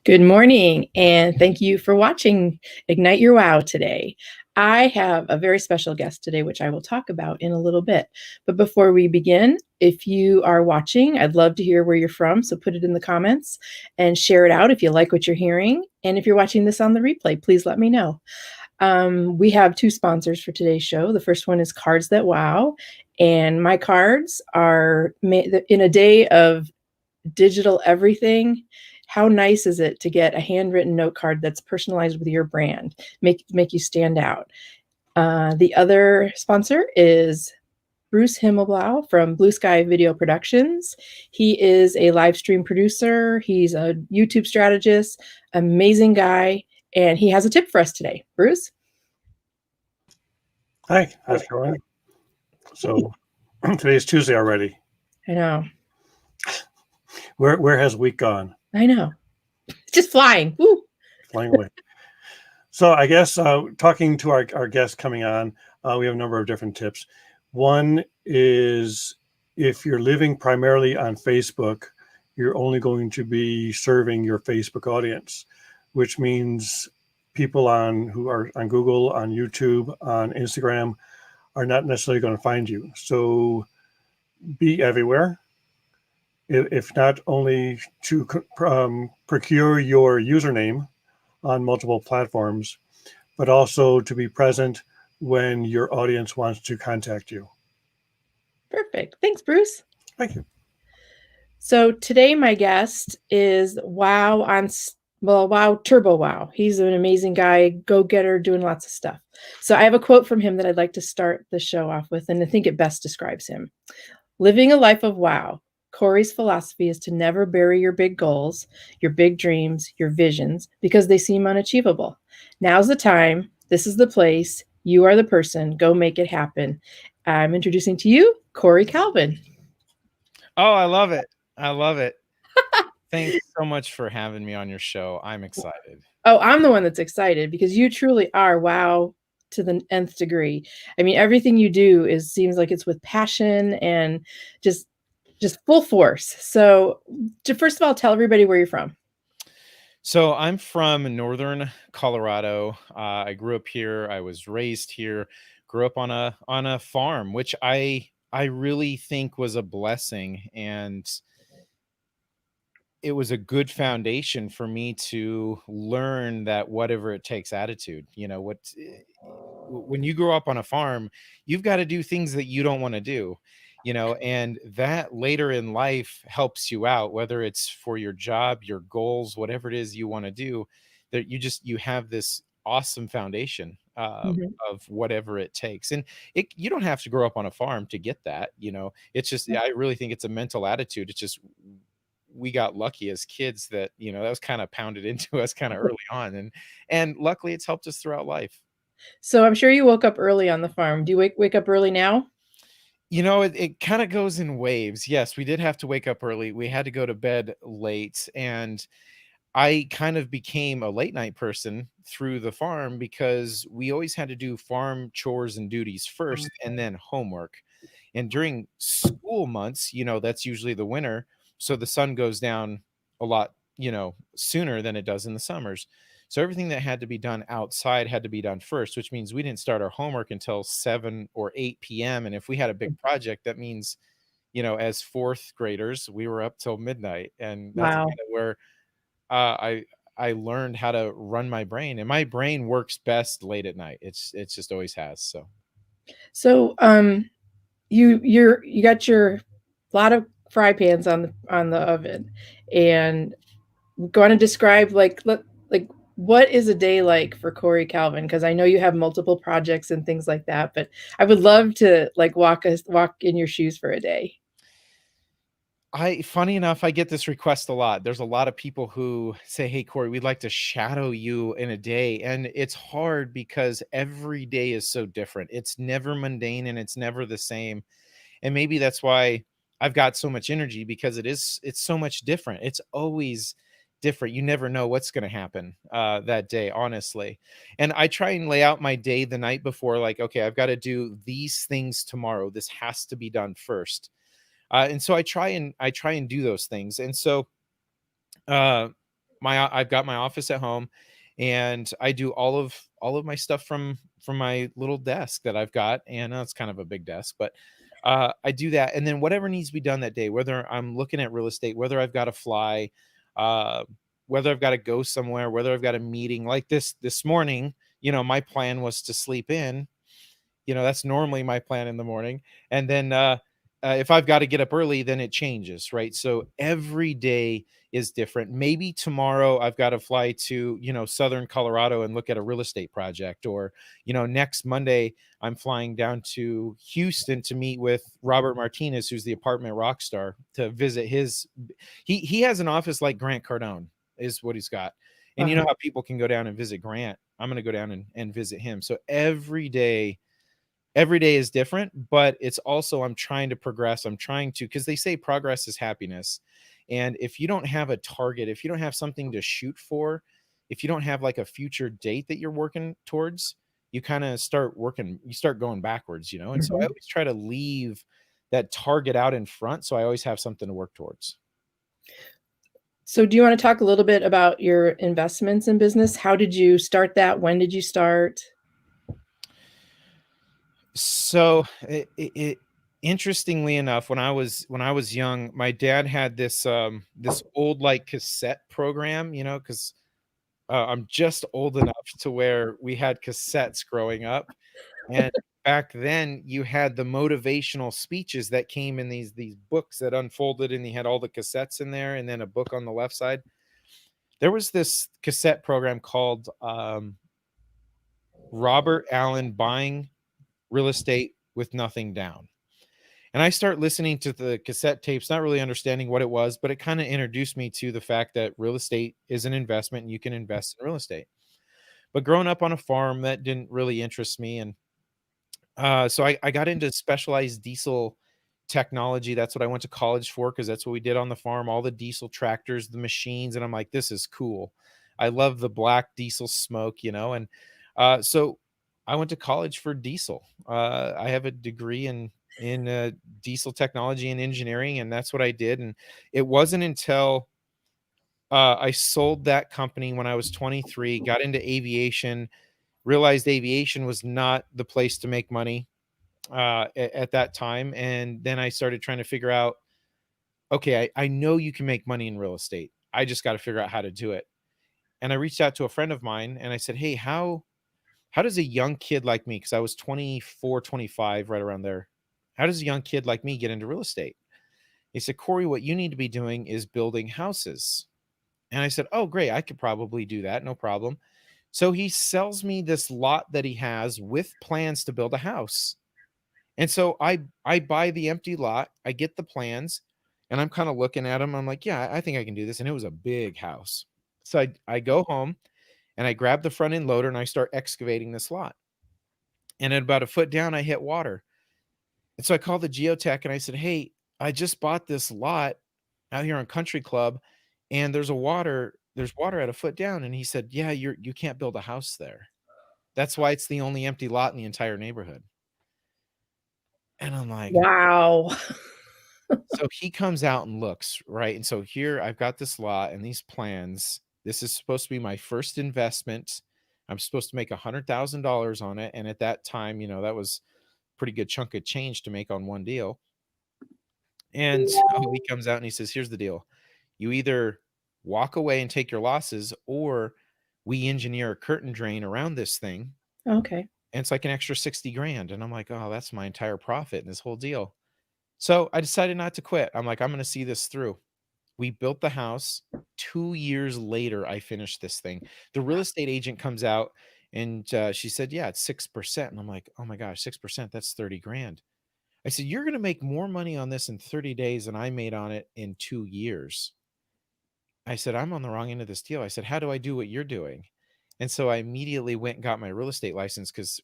Good morning, and thank you for watching Ignite Your Wow today. I have a very special guest today, which I will talk about in a little bit. But before we begin, if you are watching, I'd love to hear where you're from, so put it in the comments and share it out if you like what you're hearing. And if you're watching this on the replay, please let me know. We have two sponsors for today's show. The first one is Cards That Wow, and my cards are in a day of digital everything. How nice is it to get a handwritten note card that's personalized with your brand, make you stand out? The other sponsor is Bruce Himmelblau from Blue Sky Video Productions. He is a live stream producer. He's a YouTube strategist, amazing guy, and he has a tip for us today. Bruce? Hi, how's it going? So today is Tuesday already. I know. Where has week gone? I know. It's just flying. Woo! Flying away. So I guess talking to our guest coming on, we have a number of different tips. One is if you're living primarily on Facebook, you're only going to be serving your Facebook audience, which means people who are on Google, on YouTube, on Instagram are not necessarily going to find you. So be everywhere. If not only to procure your username on multiple platforms, but also to be present when your audience wants to contact you. Perfect. Thanks, Bruce. Thank you. So today my guest is Wow Turbo Wow. He's an amazing guy, go-getter, doing lots of stuff. So I have a quote from him that I'd like to start the show off with, and I think it best describes him. Living a life of wow. Cory's philosophy is to never bury your big goals, your big dreams, your visions, because they seem unachievable. Now's the time. This is the place. You are the person. Go make it happen. I'm introducing to you, Cory Calvin. Oh, I love it. I love it. Thanks so much for having me on your show. I'm excited. Oh, I'm the one that's excited because you truly are wow to the nth degree. I mean, everything you do seems like it's with passion and just full force. So first of all, tell everybody where you're from. So I'm from northern Colorado. I grew up here. I was raised here. Grew up on a farm, which I really think was a blessing, and it was a good foundation for me to learn that whatever it takes attitude. When you grow up on a farm, you've got to do things that you don't want to do, and that later in life helps you out, whether it's for your job, your goals, whatever it is you want to do, that you have this awesome foundation of whatever it takes. And you don't have to grow up on a farm to get that. It's just, I really think it's a mental attitude. It's just, we got lucky as kids that that was kind of pounded into us kind of early on, and luckily it's helped us throughout life. So I'm sure you woke up early on the farm. Do you wake up early now? It kind of goes in waves. Yes, we did have to wake up early. We had to go to bed late, and I kind of became a late night person through the farm because we always had to do farm chores and duties first and then homework. And during school months, that's usually the winter. So the sun goes down a lot, sooner than it does in the summers. So everything that had to be done outside had to be done first, which means we didn't start our homework until 7 or 8 p.m. And if we had a big project, that means, as fourth graders, we were up till midnight. And that's Wow. kind of where I learned how to run my brain, and my brain works best late at night. It's just always has. So you got your lot of fry pans on the oven, and going to describe like what is a day like for Cory Calvin? Because I know you have multiple projects and things like that, but I would love to walk in your shoes for a day. Funny enough, I get this request a lot. There's a lot of people who say, "Hey, Cory, we'd like to shadow you in a day." And it's hard because every day is so different. It's never mundane and it's never the same. And maybe that's why I've got so much energy, because it's so much different. It's always different. You never know what's going to happen that day, honestly. And I try and lay out my day the night before, like, okay, I've got to do these things tomorrow. This has to be done first. And so I try and do those things. And so I've got my office at home, and I do all of my stuff from my little desk that I've got, and it's kind of a big desk, but I do that, and then whatever needs to be done that day, whether I'm looking at real estate, whether I've got to fly, uh, whether I've got to go somewhere, whether I've got a meeting like this morning, my plan was to sleep in. That's normally my plan in the morning. And then if I've got to get up early, then it changes, right? So every day is different. Maybe tomorrow I've got to fly to, Southern Colorado and look at a real estate project. Or, next Monday, I'm flying down to Houston to meet with Robert Martinez, who's the apartment rock star, to visit he has an office like Grant Cardone is what he's got. And you know how people can go down and visit Grant. I'm going to go down and visit him. So every day is different, but it's also, I'm trying to progress. I'm trying to, because they say progress is happiness. And if you don't have a target, if you don't have something to shoot for, if you don't have like a future date that you're working towards, you kind of you start going backwards, And so I always try to leave that target out in front. So I always have something to work towards. So do you want to talk a little bit about your investments in business? How did you start that? When did you start? So interestingly enough, when I was young, my dad had this old like cassette program, because I'm just old enough to where we had cassettes growing up, and back then you had the motivational speeches that came in these books that unfolded, and they had all the cassettes in there, and then a book on the left side. There was this cassette program called Robert Allen Buying Real Estate with Nothing Down. And I start listening to the cassette tapes, not really understanding what it was, but it kind of introduced me to the fact that real estate is an investment and you can invest in real estate. But growing up on a farm, that didn't really interest me. And so I got into specialized diesel technology. That's what I went to college for, because that's what we did on the farm, all the diesel tractors, the machines. And I'm like, this is cool. I love the black diesel smoke, and so I went to college for diesel. I have a degree in diesel technology and engineering, and that's what I did. And it wasn't until I sold that company when I was 23, got into aviation, realized aviation was not the place to make money at that time. And then I started trying to figure out, okay, I know you can make money in real estate. I just got to figure out how to do it. And I reached out to a friend of mine and I said, hey, how does a young kid like me, because I was 24, 25, right around there, how does a young kid like me get into real estate? He said, Cory, what you need to be doing is building houses. And I said, oh, great. I could probably do that. No problem. So he sells me this lot that he has with plans to build a house. And so I buy the empty lot. I get the plans and I'm kind of looking at them. I'm like, yeah, I think I can do this. And it was a big house. So I go home and I grab the front end loader and I start excavating this lot. And at about a foot down, I hit water. And so I called the geotech and I said, hey, I just bought this lot out here on Country Club and there's water at a foot down. And he said, yeah, you can't build a house there. That's why it's the only empty lot in the entire neighborhood. And I'm like, wow. So he comes out and looks, right? And so here I've got this lot and these plans. This is supposed to be my first investment. I'm supposed to make $100,000 on it. And at that time, that was a pretty good chunk of change to make on one deal. And so he comes out and he says, here's the deal. You either walk away and take your losses, or we engineer a curtain drain around this thing. Okay. And it's like an extra 60 grand. And I'm like, oh, that's my entire profit in this whole deal. So I decided not to quit. I'm like, I'm going to see this through. We built the house. 2 years later, I finished this thing. The real estate agent comes out and she said, yeah, it's 6%. And I'm like, oh my gosh, 6%, that's 30 grand. I said, you're going to make more money on this in 30 days than I made on it in 2 years. I said, I'm on the wrong end of this deal. I said, how do I do what you're doing? And so I immediately went and got my real estate license, because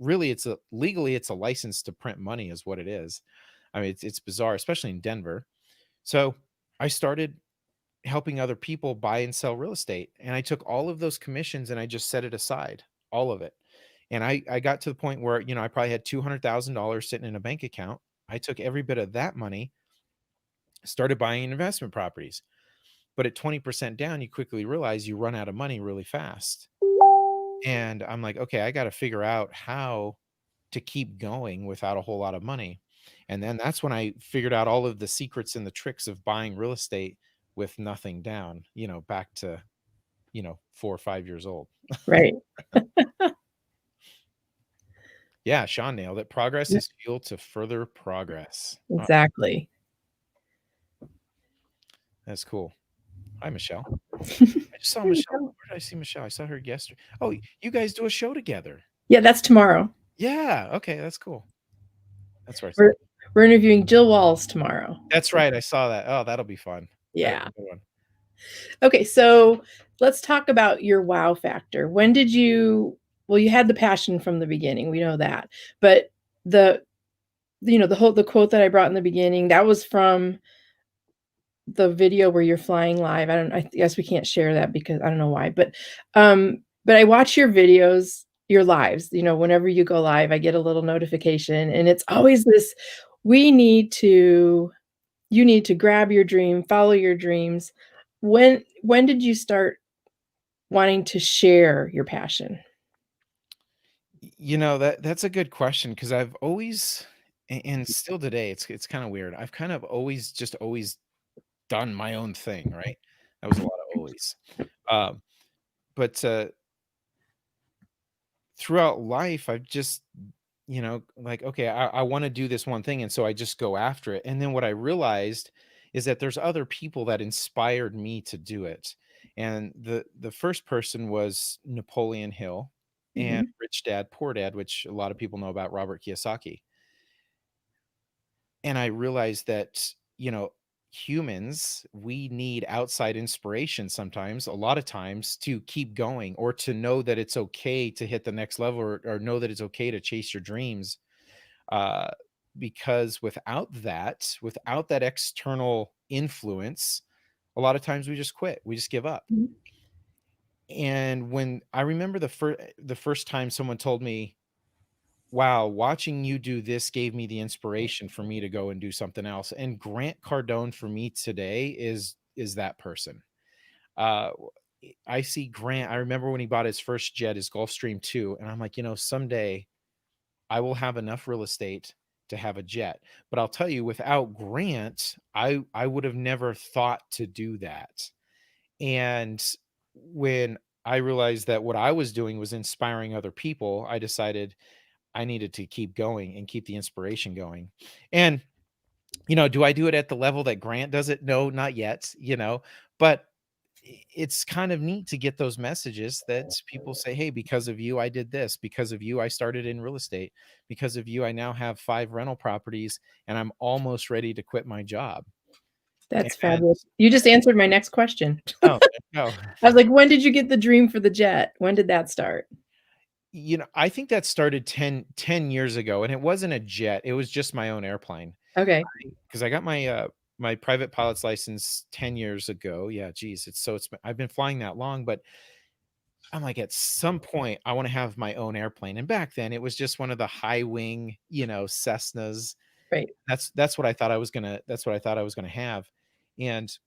really legally it's a license to print money is what it is. I mean, it's bizarre, especially in Denver. So I started helping other people buy and sell real estate. And I took all of those commissions and I just set it aside, all of it. And I got to the point where, I probably had $200,000 sitting in a bank account. I took every bit of that money, started buying investment properties. But at 20% down, you quickly realize you run out of money really fast. And I'm like, okay, I got to figure out how to keep going without a whole lot of money. And then that's when I figured out all of the secrets and the tricks of buying real estate with nothing down, back to, 4 or 5 years old. Right. Yeah, Sean nailed it. Progress Yeah, is fuel to further progress. Oh, exactly. that's cool. Hi, Michelle. I just saw There you Michelle. go. Where did I see Michelle? I saw her yesterday. Oh, you guys do a show together. Yeah, that's tomorrow. Yeah. Okay, that's cool. That's where I saw We're it. we're interviewing Jill Walls tomorrow. That's right. I saw that. Oh, that'll be fun. That'll be Yeah. a good one. Okay, so let's talk about your wow factor. When did you, well, you had the passion from the beginning, we know that. But the the quote that I brought in the beginning, that was from the video where you're flying live. I guess we can't share that because I don't know why, but I watch your videos, your lives, whenever you go live, I get a little notification and it's always this, we need to you need to grab your dream, follow your dreams. When did you start wanting to share your passion? That's a good question because I've always and still today, it's kind of weird. I've kind of always done my own thing, right? That was a lot of always. Um, but throughout life, I've just, like, okay, I want to do this one thing. And so I just go after it. And then what I realized is that there's other people that inspired me to do it. And the first person was Napoleon Hill and Mhm. Rich Dad, Poor Dad, which a lot of people know about Robert Kiyosaki. And I realized that, humans, we need outside inspiration sometimes, a lot of times, to keep going or to know that it's okay to hit the next level or know that it's okay to chase your dreams. Uh, because without that external influence, a lot of times we just quit, we just give up. Mhm. And when I remember the first time someone told me, wow, watching you do this gave me the inspiration for me to go and do something else. And Grant Cardone for me today is that person. Uh I see Grant. I remember when he bought his first jet, his Gulfstream 2, and I'm like, someday I will have enough real estate to have a jet. But I'll tell you, without Grant, I would have never thought to do that. And when I realized that what I was doing was inspiring other people, I decided I needed to keep going and keep the inspiration going. And, do I do it at the level that Grant does it? No, not yet, but it's kind of neat to get those messages that people say, hey, because of you, I did this. Because of you, I started in real estate. Because of you, I now have 5 rental properties and I'm almost ready to quit my job. That's And fabulous. You just answered my next question. oh, no. I was like, "When did you get the dream for the jet? When did that start?" I think that started ten years ago, and it wasn't a jet. It was just my own airplane. Okay. Because I got my private pilot's license 10 years ago. Yeah, geez, I've been flying that long, but I'm like, at some point, I want to have my own airplane. And back then, it was just one of the high wing, Cessnas. Right. That's what I thought I was gonna have. And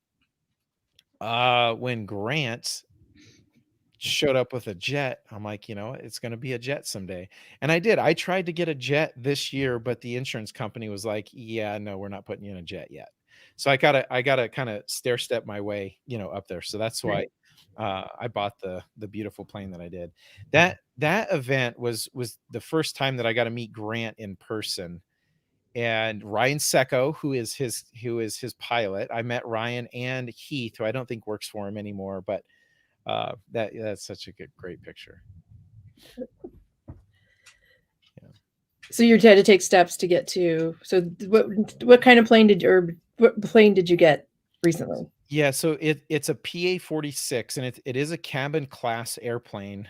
when Grant showed up with a jet, I'm like, it's going to be a jet someday. And I did. I tried to get a jet this year, but the insurance company was like, yeah, no, we're not putting you in a jet yet. So I gotta kind of stair step my way, up there. So that's why Right. I bought the beautiful plane that I did. That event was the first time that I got to meet Grant in person. And Ryan Secco, who is his pilot. I met Ryan and Heath, who I don't think works for him anymore, but that's such a great picture. Yeah. So you had to take steps to get to, so what kind of plane did you get recently? Yeah, so it's a PA-46 and it is a cabin class airplane,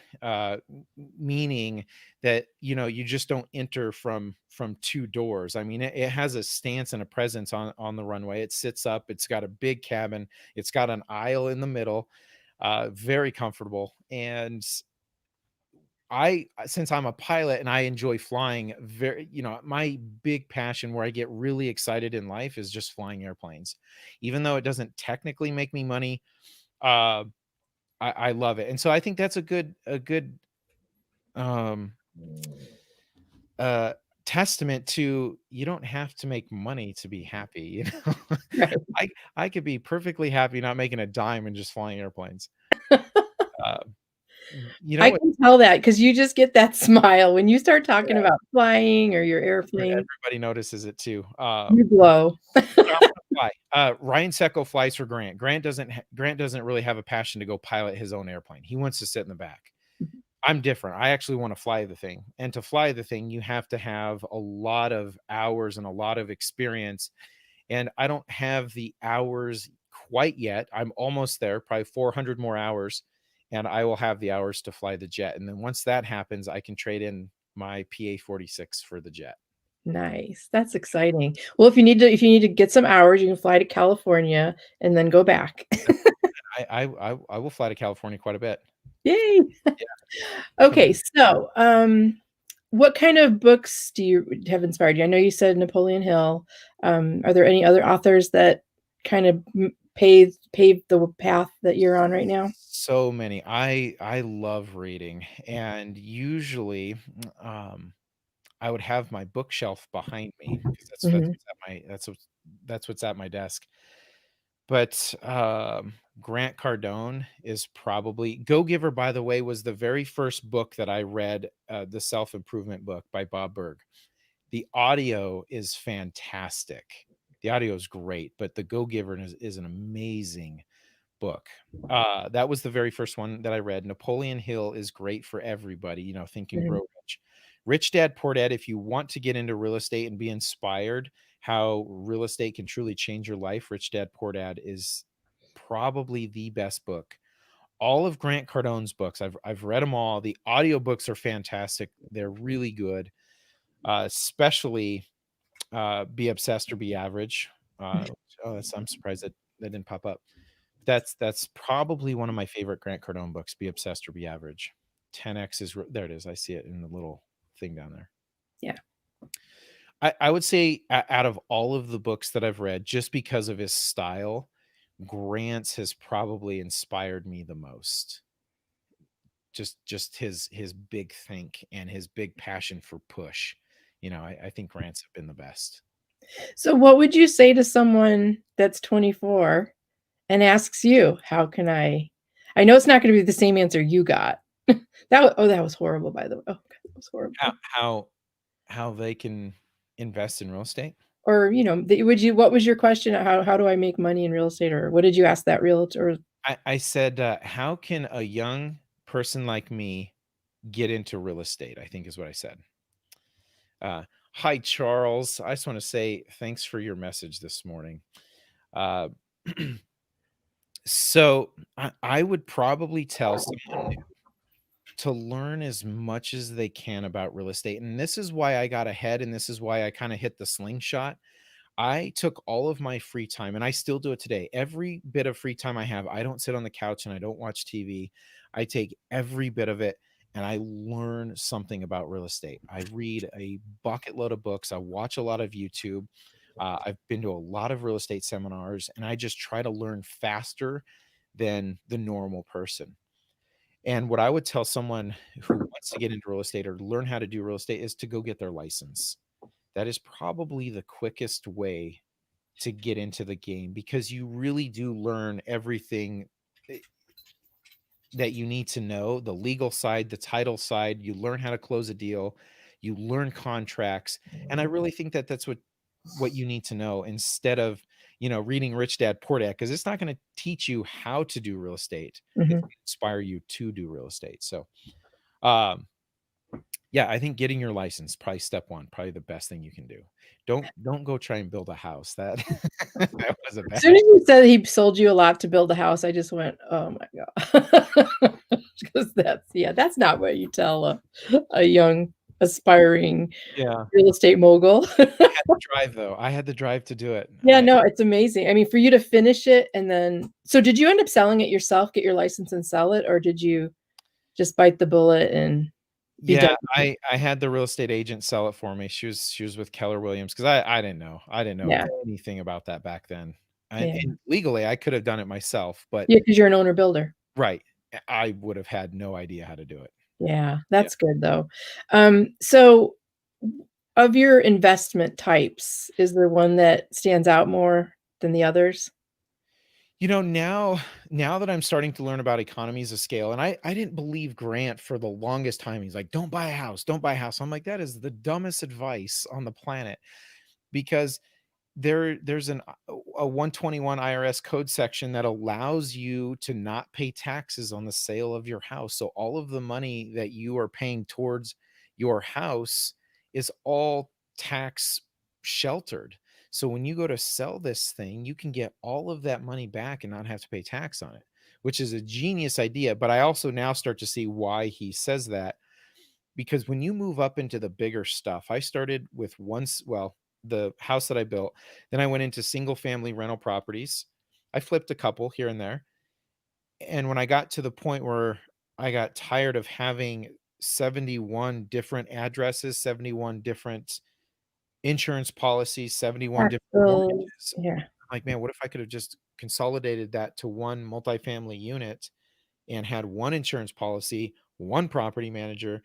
meaning that you just don't enter from 2 doors. I mean, it has a stance and a presence on the runway. It sits up. It's got a big cabin. It's got an aisle in the middle, very comfortable. And since I'm a pilot and I enjoy flying, my big passion where I get really excited in life is just flying airplanes. Even though it doesn't technically make me money, uh, I love it. And so I think that's a good um uh testament to you don't have to make money to be happy, you know. Right. I could be perfectly happy not making a dime and just flying airplanes. Uh, you know I what? can tell that because you just get that smile when you start talking Yeah, about flying or your sure airplane, everybody notices it too. you glow. But I wanna fly. Ryan Secco flies for Grant. Grant doesn't really have a passion to go pilot his own airplane. He wants to sit in the back. I'm different. I actually want to fly the thing. And to fly the thing, you have to have a lot of hours and a lot of experience. And I don't have the hours quite yet. I'm almost there, probably 400 more hours, and I will have the hours to fly the jet. And then once that happens, I can trade in my PA-46 for the jet. Nice. That's exciting. Well, if you need to get some hours, you can fly to California and then go back. I will fly to California quite a bit. Yay. Yeah, come Okay, so, what kind of books do you have inspired you? I know you said Napoleon Hill. Are there any other authors that kind of paved the path that you're on right now? so many. I love reading, and usually, um, I would have my bookshelf behind me because Mhm. that's what's at my desk. But, Grant Cardone is probably Go Giver, by the way, was the very first book that I read, the self-improvement book by Bob Burg. The audio is fantastic. The audio is great, but the Go Giver is an amazing book. That was the very first one that I read. Napoleon Hill is great for everybody, Think and Mhm. Grow Rich. Rich Dad Poor Dad, if you want to get into real estate and be inspired how real estate can truly change your life, Rich Dad Poor Dad is probably the best book. All of Grant Cardone's books, I've read them all. The audiobooks are fantastic. They're really good. Especially Be Obsessed or Be Average. I'm surprised that didn't pop up. That's probably one of my favorite Grant Cardone books, Be Obsessed or Be Average. 10X is there it is. I see it in the little thing down there. Yeah. I would say out of all of the books that I've read, just because of his style, Grant's has probably inspired me the most. Just his big think and his big passion for push. I think Grant's have been the best. So what would you say to someone that's 24 and asks you, "How can I know it's not gonna be the same answer you got." That was horrible, by the way. Oh, God, that was How horrible. how how they can invest in real estate? Or, what was your question? How do I make money in real estate? Or what did you ask that realtor? I said, how can a young person like me get into real estate? I think is what I said. Hi, Charles. I just want to say thanks for your message this morning. Uh, so I would probably tell someone new to learn as much as they can about real estate. And this is why I got ahead, and this is why I kind of hit the slingshot. I took all of my free time, and I still do it today. Every bit of free time I have, I don't sit on the couch and I don't watch TV. I take every bit of it and I learn something about real estate. I read a bucket load of books. I watch a lot of YouTube. I've been to a lot of real estate seminars, and I just try to learn faster than the normal person. And what I would tell someone who wants to get into real estate or learn how to do real estate is to go get their license. That is probably the quickest way to get into the game because you really do learn everything that you need to know, the legal side, the title side. You learn how to close a deal, you learn contracts. And I really think that that's what you need to know instead of reading Rich Dad Poor Dad, because it's not going to teach you how to do real estate. It's Mhm. going to inspire you to do real estate. So um yeah, I think getting your license, probably step one, probably the best thing you can do. Don't go try and build a house. That that was a As bad. soon as you said he sold you a lot to build a house, I just went, "Oh my god." 'Cause that's not what you tell a young aspiring Yeah, real estate mogul. I had the drive though. I had the drive to do it. Yeah, no, it's amazing. I mean, for you to finish it and then did you end up selling it yourself, get your license and sell it, or did you just bite the bullet and be Yeah, done with it. I had the real estate agent sell it for me. She was with Keller Williams because I didn't know. I didn't know Yeah. anything about that back then. Yeah. And legally, I could have done it myself, but Yeah, because you're an owner builder. right, I would have had no idea how to do it. Yeah, Yeah. that's good though. So of your investment types, is there one that stands out more than the others? Now that I'm starting to learn about economies of scale, and I didn't believe Grant for the longest time. He's like, "Don't buy a house, don't buy a house." I'm like, "That is the dumbest advice on the planet," because there's a 121 IRS code section that allows you to not pay taxes on the sale of your house. So all of the money that you are paying towards your house is all tax sheltered. So when you go to sell this thing, you can get all of that money back and not have to pay tax on it, which is a genius idea. But I also now start to see why he says that, because when you move up into the bigger stuff, I started with the house that I built, then I went into single family rental properties. I flipped a couple here and there. And when I got to the point where I got tired of having 71 different addresses, 71 different insurance policies, 71 Tax different bills, mortgages, yeah, I'm like, man, what if I could have just consolidated that to one multifamily unit and had one insurance policy, one property manager,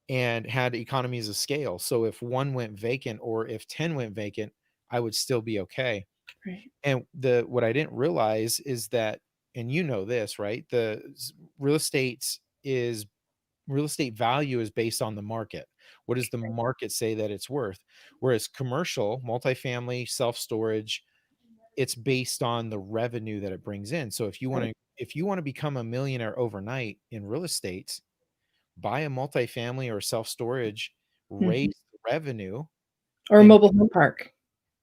and had economies of scale. So if one went vacant or if 10 went vacant, I would still be okay. right. And the what I didn't realize is that, and you know this, right? Real estate is real estate value is based on the market. What does the market say that it's worth? Whereas commercial, multifamily, self-storage, it's based on the revenue that it brings in. So Right. if you want to become a millionaire overnight in real estate, buy a multifamily or self-storage, raise Mhm. the revenue, Or a and mobile home park.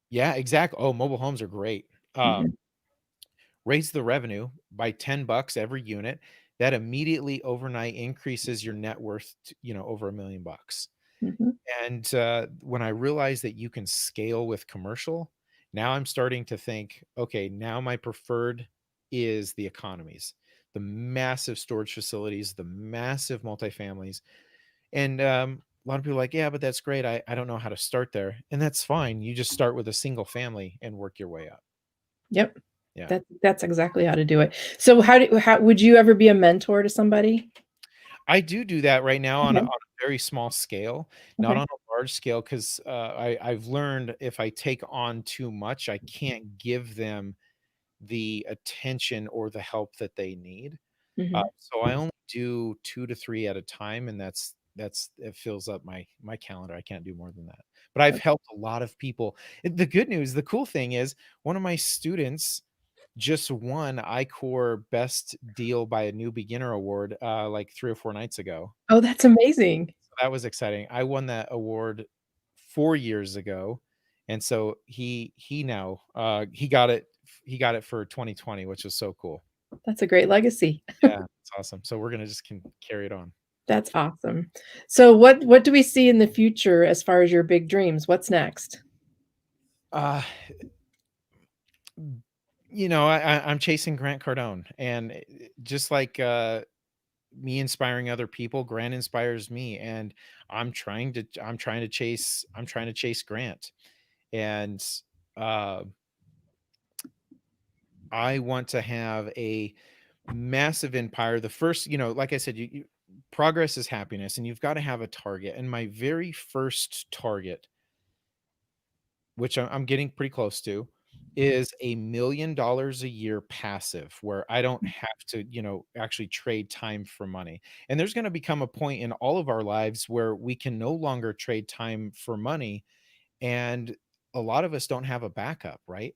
yeah, exactly. Oh, mobile homes are great. Mhm, Raise the revenue by $10 every unit. That immediately overnight increases your net worth to, over $1 million. mhm, And when I realized that you can scale with commercial, now I'm starting to think, okay, now my preferred is the economies, the massive storage facilities, the massive multifamilies. And a lot of people are like, yeah, but that's great. I don't know how to start there. And that's fine. You just start with a single family and work your way up. yep. Yeah. That's exactly how to do it. So how would you ever be a mentor to somebody? I do that right now on Okay, a very small scale, not okay, on a large scale, because I've learned if I take on too much, I can't give them the attention or the help that they need. mhm, So I only do 2 to 3 at a time, and that's it fills up my calendar. I can't do more than that. But I've helped a lot of people. The good news, the cool thing is one of my students just won iCore Best Deal by a New Beginner award, like 3 or 4 nights ago. oh, that's amazing. So that was exciting. I won that award 4 years ago, and so he now, he got it for 2020, which was so cool. That's a great legacy. Yeah, it's awesome. So we're gonna just carry it on. That's awesome. So what do we see in the future as far as your big dreams? What's next? Uh, I'm chasing Grant Cardone, and just like me inspiring other people, Grant inspires me, and I'm trying to chase Grant, and uh, I want to have a massive empire. The first, like I said, progress is happiness, and you've got to have a target. And my very first target, which I'm getting pretty close to, is $1 million a year passive, where I don't have to, actually trade time for money. And there's going to become a point in all of our lives where we can no longer trade time for money, and a lot of us don't have a backup, right?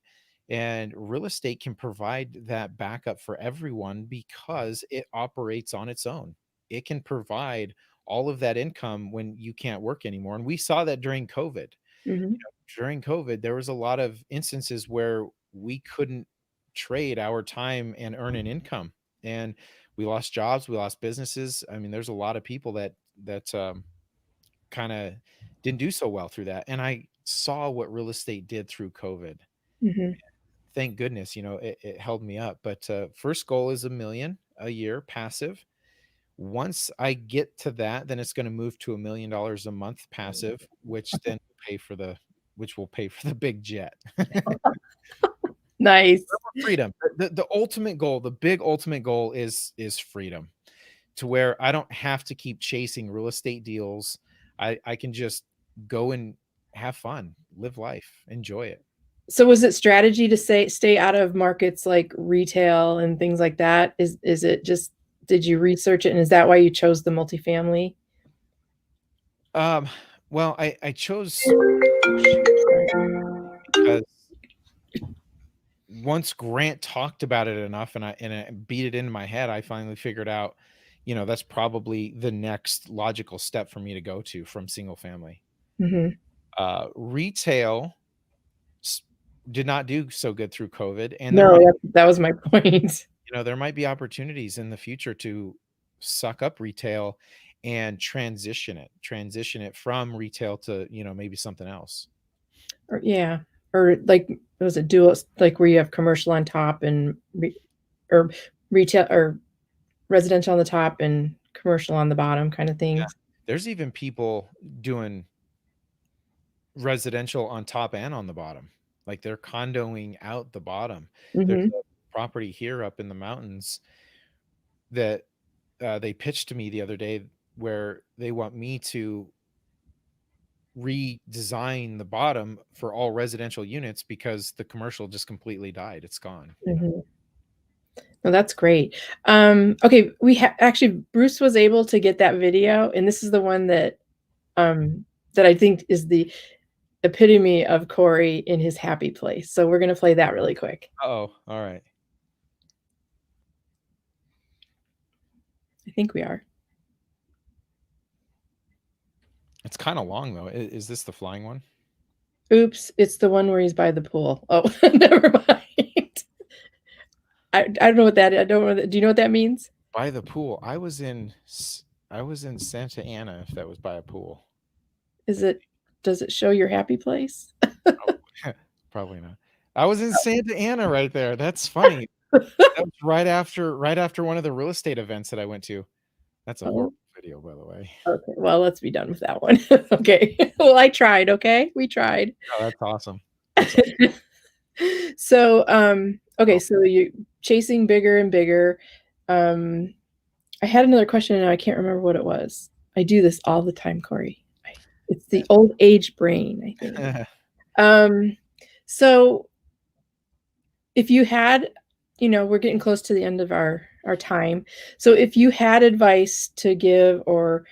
And real estate can provide that backup for everyone because it operates on its own. It can provide all of that income when you can't work anymore. And we saw that during COVID. Mhm, During COVID, there was a lot of instances where we couldn't trade our time and earn an income. And we lost jobs, we lost businesses. I mean, there's a lot of people that kind of didn't do so well through that. And I saw what real estate did through COVID. mhm, Thank goodness, it held me up. But first goal is 1 million a year passive. Once I get to that, then it's going to move to $1 million a month passive, which will pay for the big jet. Nice. Freedom. The ultimate goal, the big ultimate goal is freedom, to where I don't have to keep chasing real estate deals. I can just go and have fun, live life, enjoy it. So was it strategy to stay out of markets like retail and things like that? Is it just, did you research it, and is that why you chose the multifamily? Well, I chose because once Grant talked about it enough and I beat it into my head, I finally figured out, that's probably the next logical step for me to go to from single family. Mhm. Retail did not do so good through COVID, and No, that was my point. there might be opportunities in the future to suck up retail and transition it from retail to, maybe something else. Yeah. Or like, was it dual, like where you have commercial on top and or retail or residential on the top and commercial on the bottom kind of things? Yeah. There's even people doing residential on top and on the bottom. Like they're condoing out the bottom. There's Mhm. a property here up in the mountains that they pitched to me the other day, where they want me to redesign the bottom for all residential units because the commercial just completely died. It's gone. Mhm. Well, that's great. Okay, actually Bruce was able to get that video, and this is the one that I think is the epitome of Cory in his happy place. So we're gonna play that really quick. Oh, all right. I think we are. It's kind of long though. Is this the flying one? Oops, it's the one where he's by the pool. Oh, never mind. I don't know what that is. I don't know. Do you know what that means? By the pool. I was in Santa Ana, if that was by a pool. Does it show your happy place? Probably not. I was in Santa Ana right there. That's funny. That was right after one of the real estate events that I went to. That's a horrible video, by the way. Okay, well, let's be done with that one. Okay. Well, I tried, okay? We tried. Oh, that's awesome. So, okay, so you're chasing bigger and bigger. I had another question and I can't remember what it was. I do this all the time, Cory. It's the old age brain, I think. So if you had, we're getting close to the end of our time. So if you had advice to give, or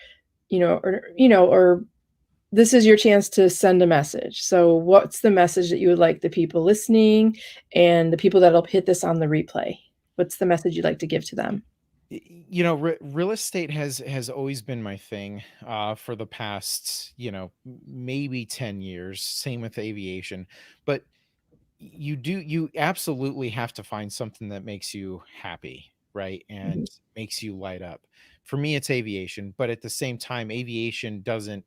this is your chance to send a message. So what's the message that you would like the people listening and the people that'll hit this on the replay? What's the message you'd like to give to them? Real estate has always been my thing for the past, maybe 10 years. Same with aviation. But you absolutely have to find something that makes you happy, right? And makes you light up. For me, it's aviation, but at the same time, aviation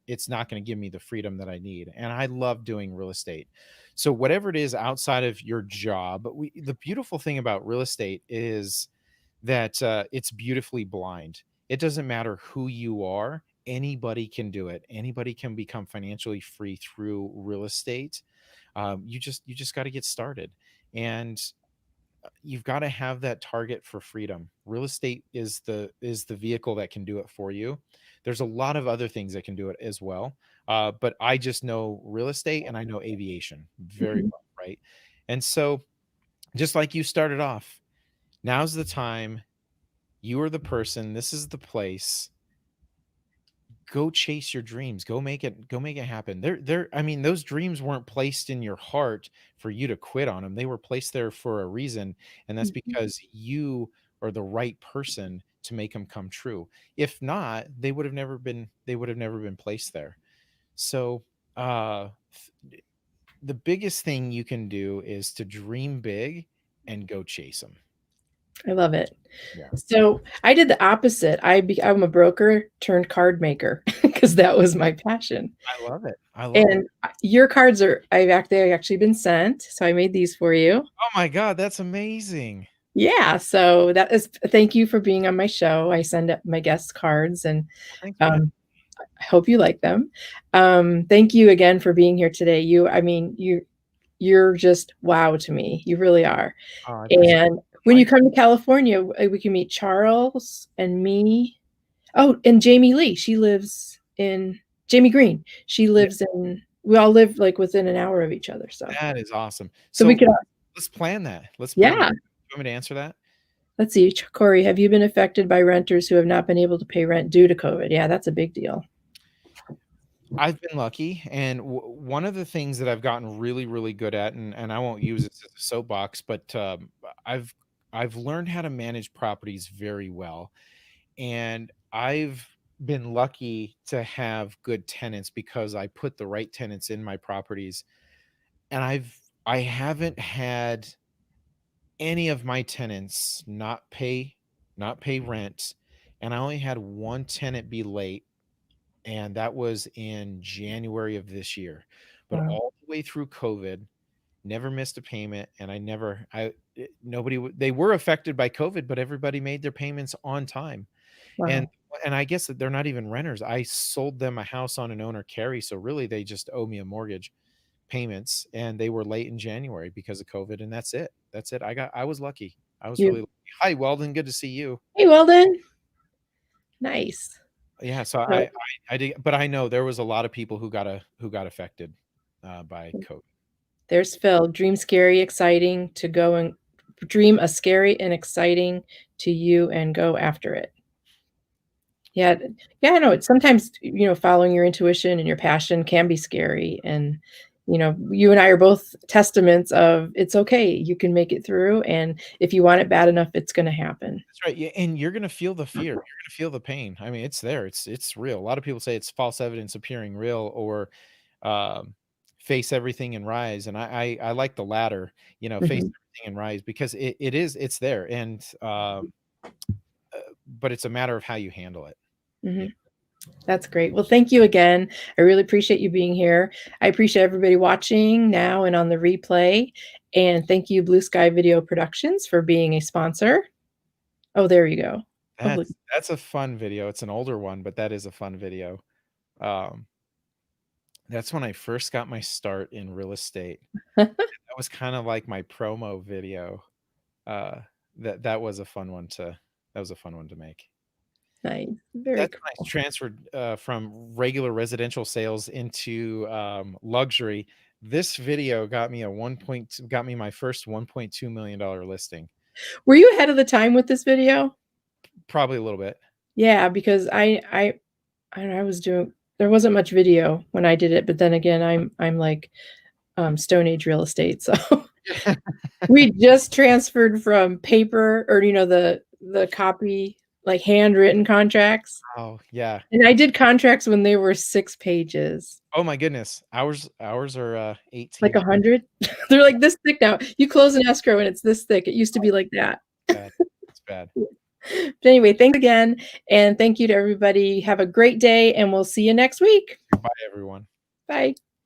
it's not going to give me the freedom that I need. And I love doing real estate. So whatever it is outside of your job, the beautiful thing about real estate is that it's beautifully blind. It doesn't matter who you are. Anybody can do it. Anybody can become financially free through real estate. You just got to get started, and you've got to have that target for freedom. Real estate is the vehicle that can do it for you. There's a lot of other things that can do it as well, but I just know real estate and I know aviation very well, right? And so, just like you started off, now's the time. You are the person. This is the place. Go chase your dreams. Go make it happen. I mean, those dreams weren't placed in your heart for you to quit on them. They were placed there for a reason, and that's because you are the right person to make them come true. If not, they would have never been placed there. So, the biggest thing you can do is to dream big and go chase them. I love it. Yeah. So I did the opposite. I'm a broker turned card maker because that was my passion. I love it. And your cards they've actually been sent. So I made these for you. Oh my God, that's amazing. Yeah, so that is thank you for being on my show. I send up my guest cards, and Thanks for I hope you like them. Thank you again for being here today. You're just wow to me. You really are. Oh, I appreciate And when you it. come to California, we can meet Charles and me. Oh, and Jamie Lee. She lives in Jamie Green. She Yeah, lives in. We all live like within an hour of each other. that is awesome. So we So could. let's plan that. Let's plan Yeah. that. You want me to answer that? Let's see, Cory, have you been affected by renters who have not been able to pay rent due to COVID? Yeah, that's a big deal. I've been lucky, and one of the things that I've gotten really, really good at, and I won't use this as a soapbox, but I've I've learned how to manage properties very well, and I've been lucky to have good tenants because I put the right tenants in my properties, and I haven't had any of my tenants not pay rent, and I only had one tenant be late, and that was in January of this year. But Wow. all the way through COVID, never missed a payment, and nobody they were affected by COVID, but everybody made their payments on time. And Wow. and I guess that they're not even renters. I sold them a house on an owner carry, so really they just owe me a mortgage payments, and they were late in January because of COVID, and that's it. That's it. I was lucky. I was You really lucky. Hi, Weldon. Good to see you. Hey, Weldon. Nice. Yeah, so So I did, but I know there was a lot of people who got affected by COVID. there's Phil. Dream scary, exciting to go and dream a scary and exciting to you and go after it. Yeah, yeah, I know. It's sometimes, following your intuition and your passion can be scary. And, you and I are both testaments of it's okay. You can make it through. And if you want it bad enough, it's going to happen. That's right. Yeah, and you're gonna feel the fear. You're gonna feel the pain. I mean, it's there. It's real. A lot of people say it's false evidence appearing real, or um, face everything and rise. And I like the latter. Face Mhm, everything and rise, because it's there. And but it's a matter of how you handle it. Yeah. mhm. That's great. Well, thank you again. I really appreciate you being here. I appreciate everybody watching now and on the replay. And thank you, Blue Sky Video Productions, for being a sponsor. Oh, there you go. Oh, look. That's a fun video. It's an older one, but that is a fun video. Um, that's when I first got my start in real estate. That was kind of like my promo video. Uh, that was a fun one to make. Nice. Very That's when I cool. transferred from regular residential sales into luxury. This video got me my first $1.2 million listing. Were you ahead of the time with this video? Probably a little bit. Yeah, because I don't know, I was doing there wasn't much video when I did it, but then again, I'm like Stone Age real estate. So we just transferred from paper or the copy like handwritten contracts. Oh yeah. And I did contracts when they were 6 pages, Oh my goodness. Ours are like 18. 100. They're like this thick now. You close an escrow and it's this thick. It used to be like that. Bad. It's bad. But anyway, thanks again, and thank you to everybody. Have a great day, and we'll see you next week. Bye everyone. Bye.